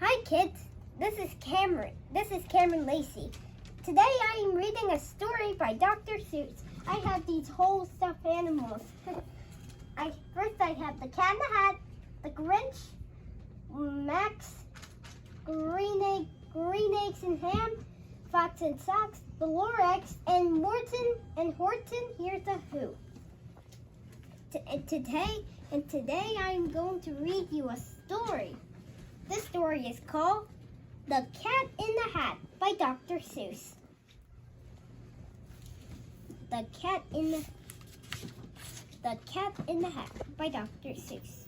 Hi kids, this is Cameron. This is Cameron Lacey. Today I am reading a story by Dr. Seuss. I have these whole stuffed animals. First I have the Cat in the Hat, the Grinch, Max, Green Eggs and Ham, Fox and Socks, the Lorax, and Morton and Horton. Here's a Who. Today I'm going to read you a story. This story is called The Cat in the Hat by Dr. Seuss. The Cat in the Hat by Dr. Seuss.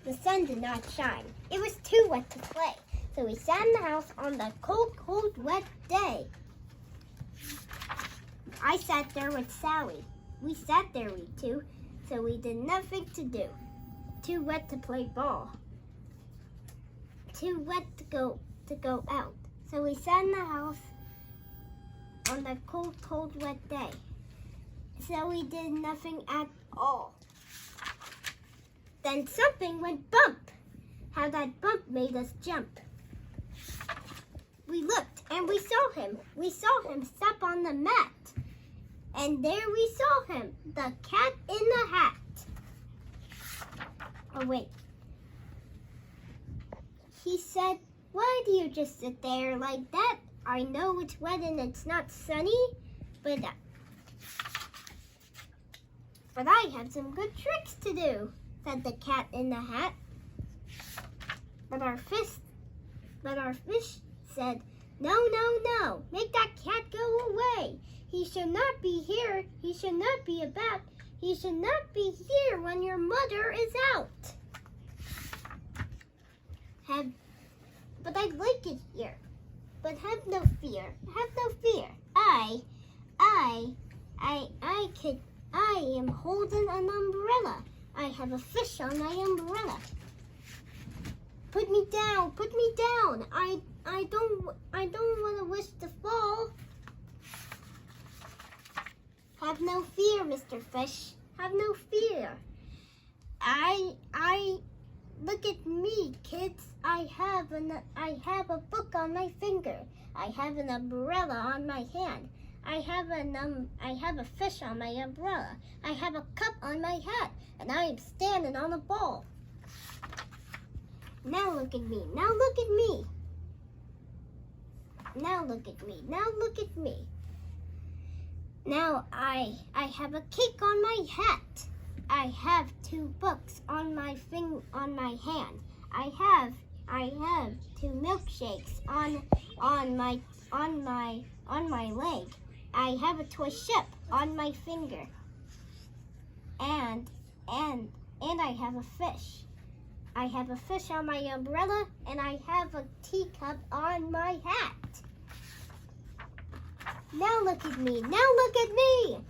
The sun did not shine. It was too wet to play, so we sat in the house on the cold, wet day. I sat there with Sally. We sat there, we two, so we did nothing to do. Too wet to play ball. Too wet to go out. So we sat in the house on the cold, wet day. So we did nothing at all. Then something went bump. How that bump made us jump. We looked and we saw him. We saw him step on the mat. And there we saw him, the Cat in the Hat. Oh wait. He said, "Why do you just sit there like that? I know it's wet and it's not sunny, but I have some good tricks to do," said the Cat in the Hat. But our fish said, No, make that cat go away. He should not be here. He should not be about. He should not be here when your mother is out. But I like it here. But have no fear. Have no fear. I am holding an umbrella. I have a fish on my umbrella. Put me down. Put me down. I don't want to wish to fall. Have no fear, Mr. Fish. Have no fear. Look at me, kids. I have a book on my finger. I have an umbrella on my hand. I have a fish on my umbrella. I have a cup on my hat, and I am standing on a ball. Now look at me. Now look at me. Now look at me. Now look at me. Now I have a cake on my hat. I have 2 books on my hand. I have 2 milkshakes on my leg. I have a toy ship on my finger. And I have a fish. I have a fish on my umbrella, and I have a teacup on my hat. Now look at me. Now look at me.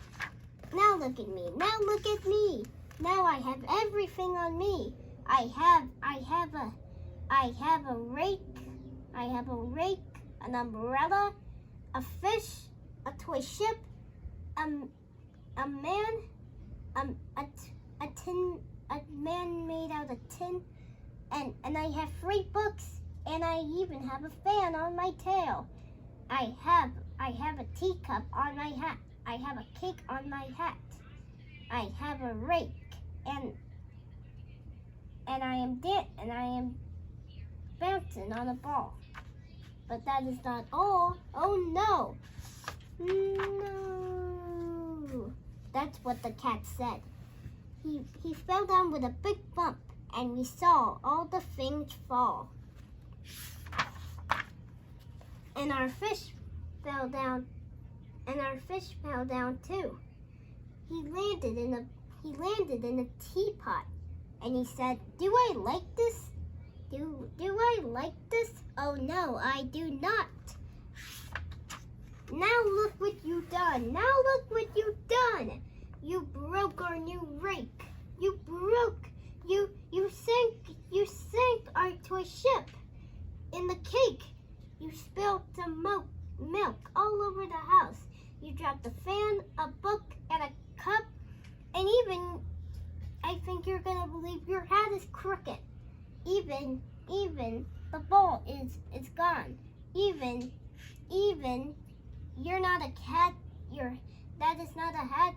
Now look at me. Now look at me. Now I have everything on me. I have a rake, an umbrella, a fish, a toy ship, a man made out of tin, and I have 3 books, and I even have a fan on my tail. I have a teacup on my hat. I have a cake on my hat. I have a rake, and I am bouncing on a ball. But that is not all. Oh no! No! That's what the cat said. He fell down with a big bump, and we saw all the things fall. And our fish fell down. And our fish fell down too. He landed in a teapot, and he said, "Do I like this? Do I like this? Oh no, I do not." Now look what you've done. Now look what you've done. You broke our new rake. You sank our toy ship. In the cake, you spilled some milk all over the house. You dropped a fan, a book, and a cup, and even, I think you're gonna believe your hat is crooked. Even the ball is gone. Even you're not a cat. That is not a hat.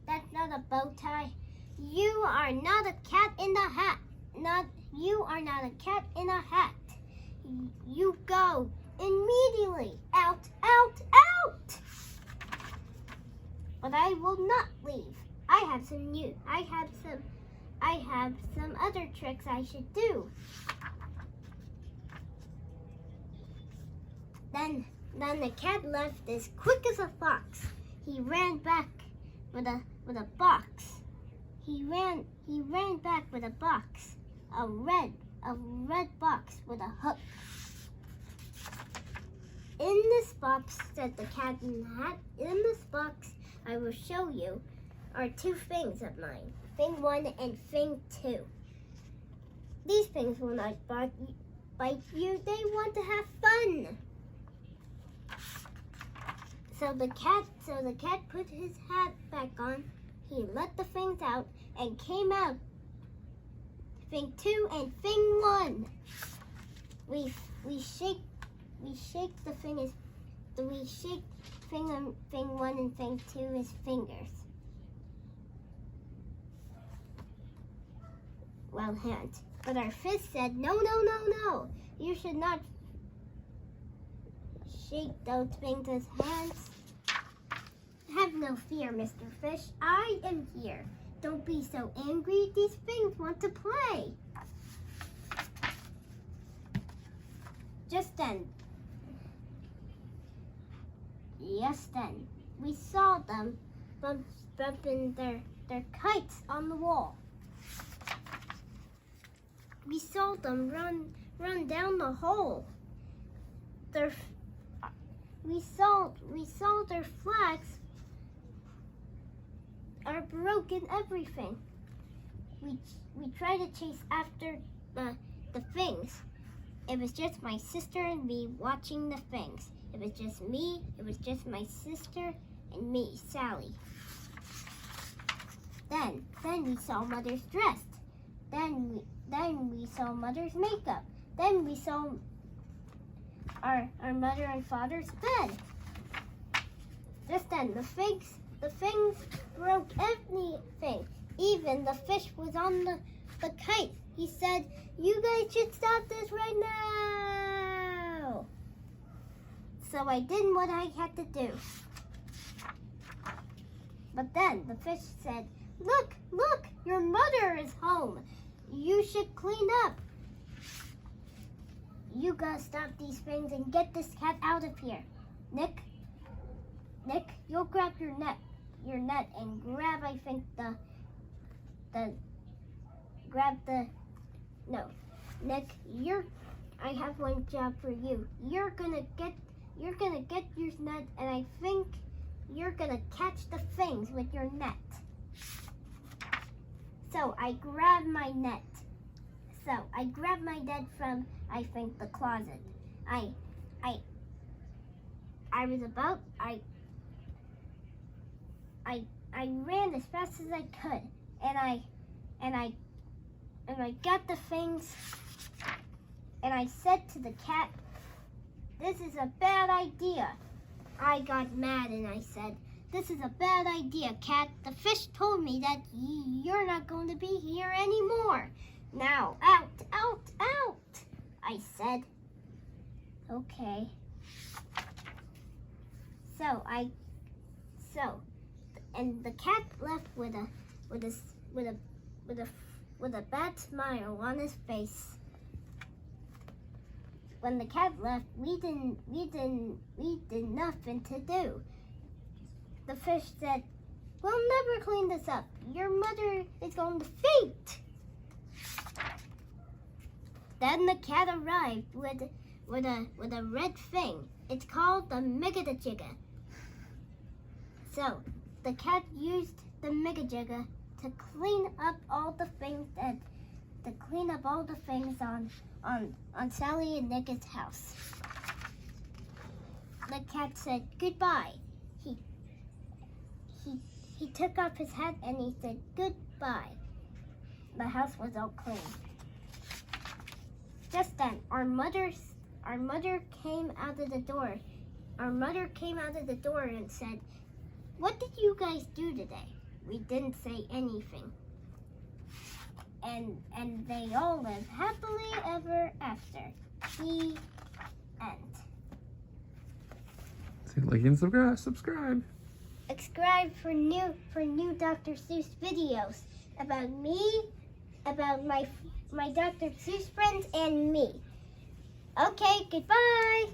That's not a bow tie. You are not a cat in the hat. You are not a cat in a hat. You go immediately out, out, out. But I will not leave. I have some other tricks I should do. Then the cat left as quick as a fox. He ran back with a box. He ran back with a box, a red box with a hook. In this box, said the cat in the hat, in this box I will show you are two things of mine, thing 1 and thing 2. These things will not bite you, they want to have fun. So the cat put his hat back on, he let the things out and came out. Thing 2 and thing 1. We shake the fingers. We shake thing 1 and thing 2 is fingers. Well, hands. But our fist said, no, no, no, no. You should not shake those things as hands. Have no fear, Mr. Fish. I am here. Don't be so angry. These things want to play. Just then, we saw them bumping their kites on the wall. We saw them run down the hole. We saw their flags are broken. Everything. We tried to chase after the things. It was just my sister and me watching the things. It was just me. It was just my sister and me, Sally. Then we saw Mother's dress. Then we saw Mother's makeup. Then we saw our mother and father's bed. Just then, the things broke everything. Even the fish was on the kite. He said, "You guys should stop this right now." So I did what I had to do. But then the fish said, Look, your mother is home. You should clean up. You gotta stop these things and get this cat out of here. Nick, you'll grab your net and grab, I think, Nick, I have one job for you. You're gonna get your net, and I think you're gonna catch the things with your net. So I grabbed my net. From, I think, the closet. I ran as fast as I could, and I got the things, and I said to the cat, "This is a bad idea." I got mad and I said, "This is a bad idea, cat. The fish told me that you're not going to be here anymore. Now, out, out, out," I said. Okay. And the cat left with a bad smile on his face. When the cat left, we did nothing to do. The fish said, "We'll never clean this up. Your mother is going to faint." Then the cat arrived with a red thing. It's called the Mega-Jigga. So the cat used the Mega-Jigga to clean up all the things on Sally and Nick's house. The cat said goodbye. He took off his hat and he said goodbye. The house was all clean. just then, our mother came out of the door. Our mother came out of the door and said, "What did you guys do today?" We didn't say anything. And they all live happily ever after. The end. Say like and subscribe. Subscribe for new Dr. Seuss videos about me, about my Dr. Seuss friends, and me. Okay, goodbye.